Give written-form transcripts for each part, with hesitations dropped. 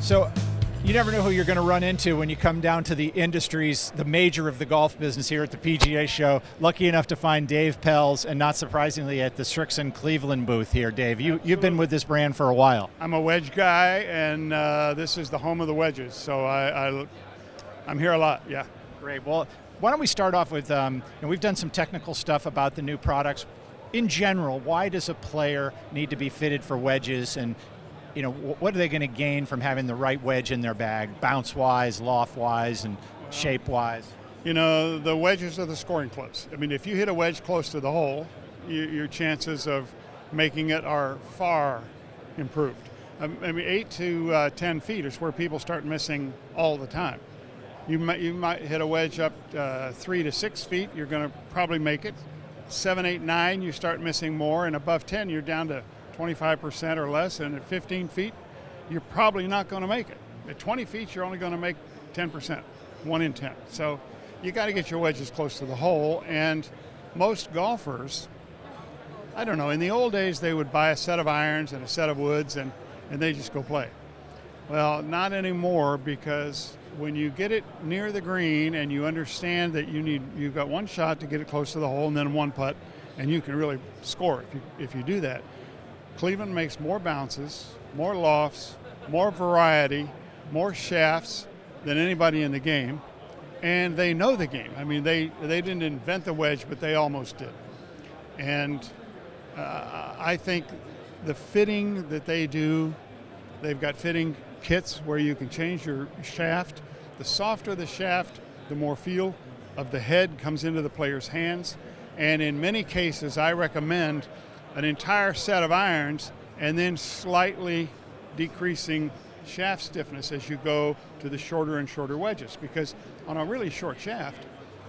So you never know who you're going to run into when you come down to the industry's, the major of the golf business here at the PGA show. Lucky enough to find Dave Pelz, and not surprisingly at the Strixon Cleveland booth here. Dave, you've been with this brand for a while. I'm a wedge guy, and this is the home of the wedges, so I'm here a lot, yeah. Great. Well, why don't we start off with, we've done some technical stuff about the new products. In general, why does a player need to be fitted for wedges, and what are they going to gain from having the right wedge in their bag, bounce-wise, loft-wise, and shape-wise? The wedges are the scoring clubs. I mean, if you hit a wedge close to the hole, your chances of making it are far improved. 8 to 10 feet is where people start missing all the time. You might hit a wedge up 3 to 6 feet, you're going to probably make it. 7, 8, 9, you start missing more, and above 10, you're down to 25% or less, and at 15 feet, you're probably not going to make it. At 20 feet, you're only going to make 10%, 1 in 10. So you got to get your wedges close to the hole, and most golfers, I don't know, in the old days, they would buy a set of irons and a set of woods, and they just go play. Well, not anymore, because when you get it near the green and you understand that you've got one shot to get it close to the hole and then one putt, and you can really score if you do that. Cleveland makes more bounces, more lofts, more variety, more shafts than anybody in the game, and they know the game. I mean, they didn't invent the wedge, but they almost did. And I think the fitting that they do, they've got fitting kits where you can change your shaft. The softer the shaft, the more feel of the head comes into the player's hands. And in many cases, I recommend an entire set of irons and then slightly decreasing shaft stiffness as you go to the shorter and shorter wedges, because on a really short shaft,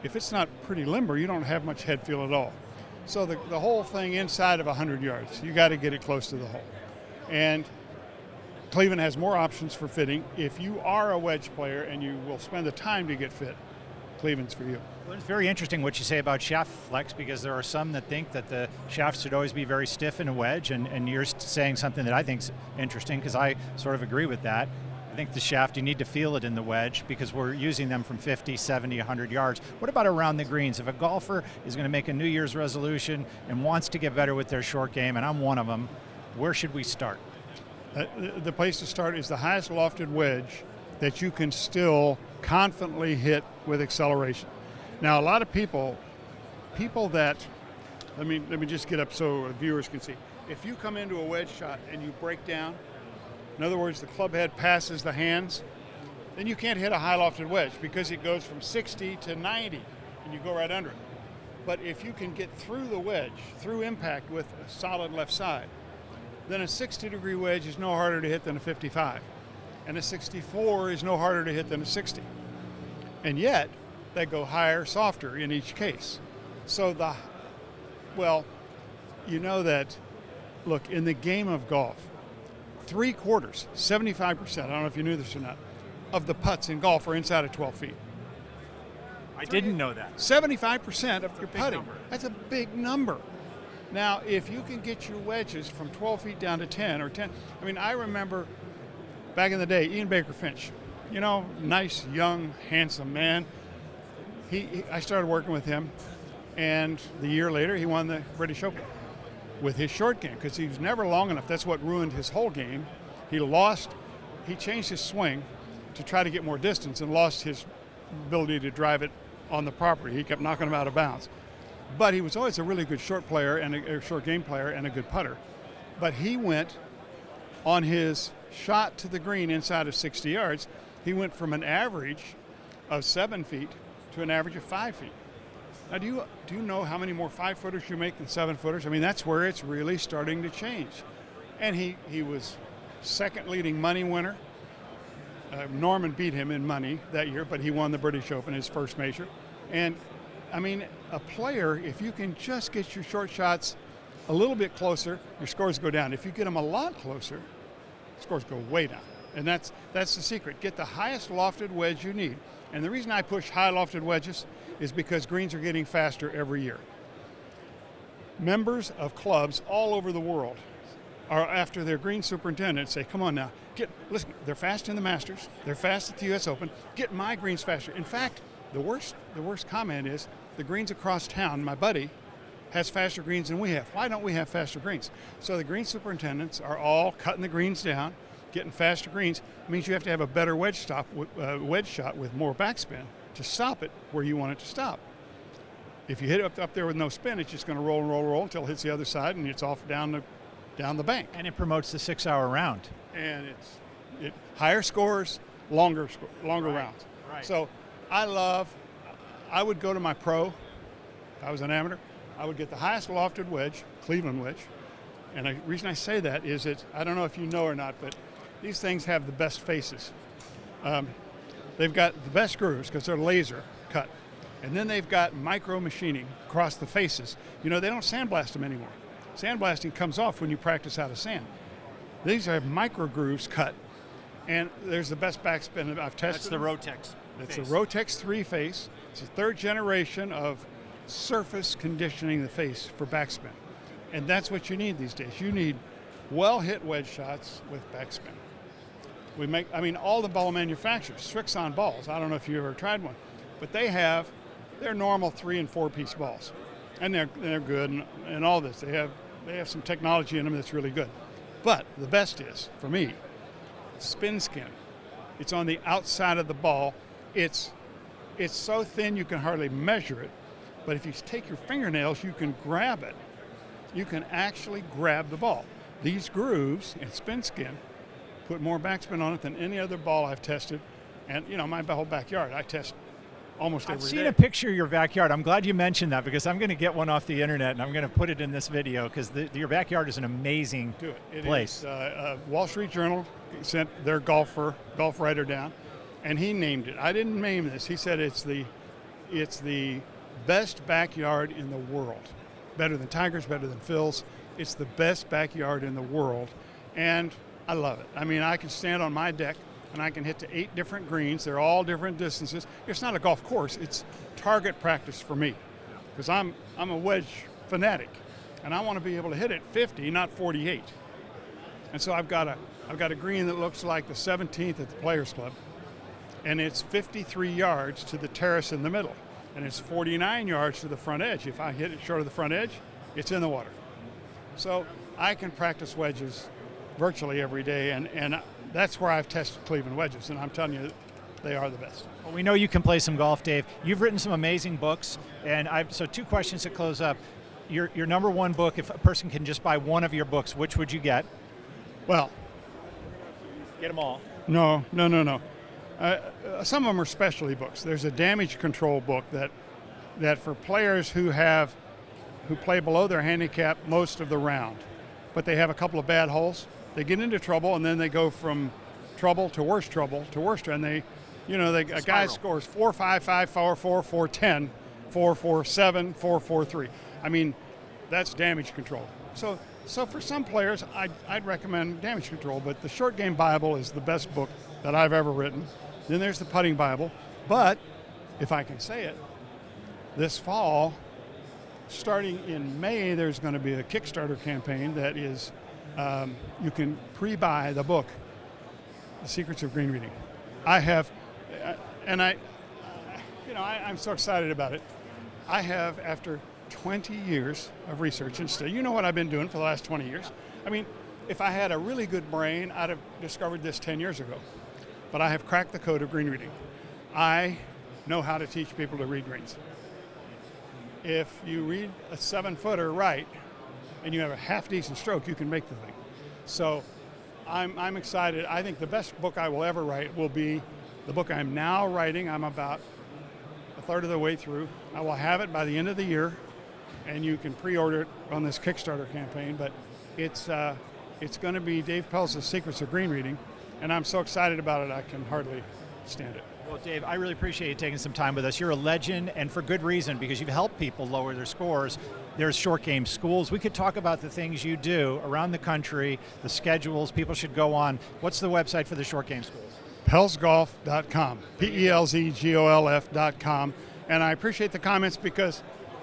if it's not pretty limber, you don't have much head feel at all. So the whole thing inside of 100 yards, you got to get it close to the hole. And Cleveland has more options for fitting. If you are a wedge player and you will spend the time to get fit, Cleveland's for you. Well, it's very interesting what you say about shaft flex, because there are some that think that the shaft should always be very stiff in a wedge, and you're saying something that I think is interesting, because I sort of agree with that. I think the shaft, you need to feel it in the wedge, because we're using them from 50, 70, 100 yards. What about around the greens? If a golfer is going to make a New Year's resolution and wants to get better with their short game, and I'm one of them, where should we start? The place to start is the highest lofted wedge that you can still confidently hit with acceleration. Now, a lot of people that, let me just get up so viewers can see. If you come into a wedge shot and you break down, in other words, the club head passes the hands, then you can't hit a high lofted wedge, because it goes from 60 to 90 and you go right under it. But if you can get through the wedge, through impact with a solid left side, then a 60-degree wedge is no harder to hit than a 55. And a 64 is no harder to hit than a 60. And yet, they go higher, softer in each case. So look, in the game of golf, 3/4, 75%, I don't know if you knew this or not, of the putts in golf are inside of 12 feet. I didn't know that. 75% of your putting. That's a big number. Now, if you can get your wedges from 12 feet down to 10 or 10, I remember back in the day, Ian Baker Finch, nice, young, handsome man. I started working with him, and the year later, he won the British Open with his short game, because he was never long enough. That's what ruined his whole game. He changed his swing to try to get more distance and lost his ability to drive it on the property. He kept knocking him out of bounds. But he was always a really good short player and a short game player and a good putter. But he went on his shot to the green inside of 60 yards. He went from an average of 7 feet to an average of 5 feet. Now, do you know how many more 5-footers you make than 7-footers? That's where it's really starting to change. And he was second leading money winner. Norman beat him in money that year, but he won the British Open, his first major. And a player, if you can just get your short shots a little bit closer, your scores go down. If you get them a lot closer, scores go way down. And that's the secret. Get the highest lofted wedge you need. And the reason I push high lofted wedges is because greens are getting faster every year. Members of clubs all over the world are after their green superintendent say, come on now, listen, they're fast in the Masters, they're fast at the US Open, get my greens faster. In fact, the worst comment is the greens across town, my buddy, has faster greens than we have. Why don't we have faster greens? So the green superintendents are all cutting the greens down, getting faster greens. It means you have to have a better wedge shot with more backspin to stop it where you want it to stop. If you hit it up there with no spin, it's just going to roll and roll and roll until it hits the other side and it's off down the bank. And it promotes the 6-hour round. And it higher scores, longer rounds. Right. So I would go to my pro, if I was an amateur, I would get the highest lofted wedge, Cleveland wedge. And the reason I say that is I don't know if you know or not, but these things have the best faces. They've got the best grooves because they're laser cut. And then they've got micro machining across the faces. You know, they don't sandblast them anymore. Sandblasting comes off when you practice out of sand. These are micro grooves cut. And there's the best backspin that I've tested. That's the Rotex. It's a Rotex 3 face. It's the 3rd generation of surface conditioning the face for backspin. And that's what you need these days. You need well-hit wedge shots with backspin. All the ball manufacturers, Strixon balls, I don't know if you ever tried one, but they're normal 3 and 4 piece balls. And they're good and all this. They have some technology in them that's really good. But the best is, for me, spin skin. It's on the outside of the ball. It's so thin you can hardly measure it, but if you take your fingernails, you can grab it. You can actually grab the ball. These grooves in spin skin put more backspin on it than any other ball I've tested. And, you know, my whole backyard, I test almost every day. I've seen a picture of your backyard. I'm glad you mentioned that because I'm going to get one off the internet and I'm going to put it in this video because your backyard is an amazing place. Wall Street Journal sent their golf writer down, and he named it. I didn't name this. He said it's the best backyard in the world. Better than Tiger's, better than Phil's. It's the best backyard in the world, and I love it. I mean, I can stand on my deck and I can hit to 8 different greens. They're all different distances. It's not a golf course. It's target practice for me because I'm a wedge fanatic, and I want to be able to hit it 50, not 48. And so I've got a green that looks like the 17th at the Players Club, and it's 53 yards to the terrace in the middle, and it's 49 yards to the front edge. If I hit it short of the front edge, it's in the water. So I can practice wedges virtually every day, and that's where I've tested Cleveland wedges, and I'm telling you, they are the best. Well, we know you can play some golf, Dave. You've written some amazing books, and so 2 questions to close up. Your number 1 book, if a person can just buy one of your books, which would you get? Well, get them all. No. Some of them are specialty books. There's a damage control book that for players who play below their handicap most of the round, but they have a couple of bad holes. They get into trouble, and then they go from trouble to worse, and a guy scores 4-5, 5-4, 4-4, 10, 4-4, 7, 4-4, 3. I mean, that's damage control. So for some players, I'd recommend damage control, but the Short Game Bible is the best book that I've ever written. Then there's the Putting Bible. But if I can say it, this fall, starting in May, there's going to be a Kickstarter campaign that is, you can pre-buy the book, The Secrets of Green Reading. I'm so excited about it. I have, after 20 years of research and study, you know what I've been doing for the last 20 years. I mean, if I had a really good brain, I'd have discovered this 10 years ago. But I have cracked the code of green reading. I know how to teach people to read greens. If you read a 7-footer right, and you have a half-decent stroke, you can make the thing. So I'm excited. I think the best book I will ever write will be the book I'm now writing. I'm about a third of the way through. I will have it by the end of the year, and you can pre-order it on this Kickstarter campaign. But it's going to be Dave Pelz's Secrets of Green Reading, and I'm so excited about it I can hardly stand it. Well, Dave, I really appreciate you taking some time with us. You're a legend, and for good reason, because you've helped people lower their scores. There's short game schools. We could talk about the things you do around the country, the schedules people should go on. What's the website for the short game schools? Pelzgolf.com, PELZGOLF.com. And I appreciate the comments because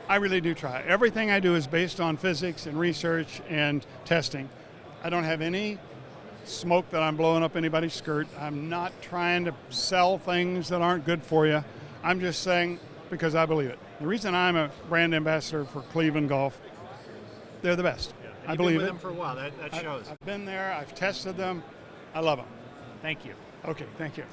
I really do try. Everything I do is based on physics and research and testing. I don't have any smoke that I'm blowing up anybody's skirt. I'm not trying to sell things that aren't good for you. I'm just saying because I believe it. The reason I'm a brand ambassador for Cleveland Golf, they're the best. Yeah. I believe been with it. them for a while. That shows. I've been there. I've tested them. I love them. Thank you. Okay, thank you.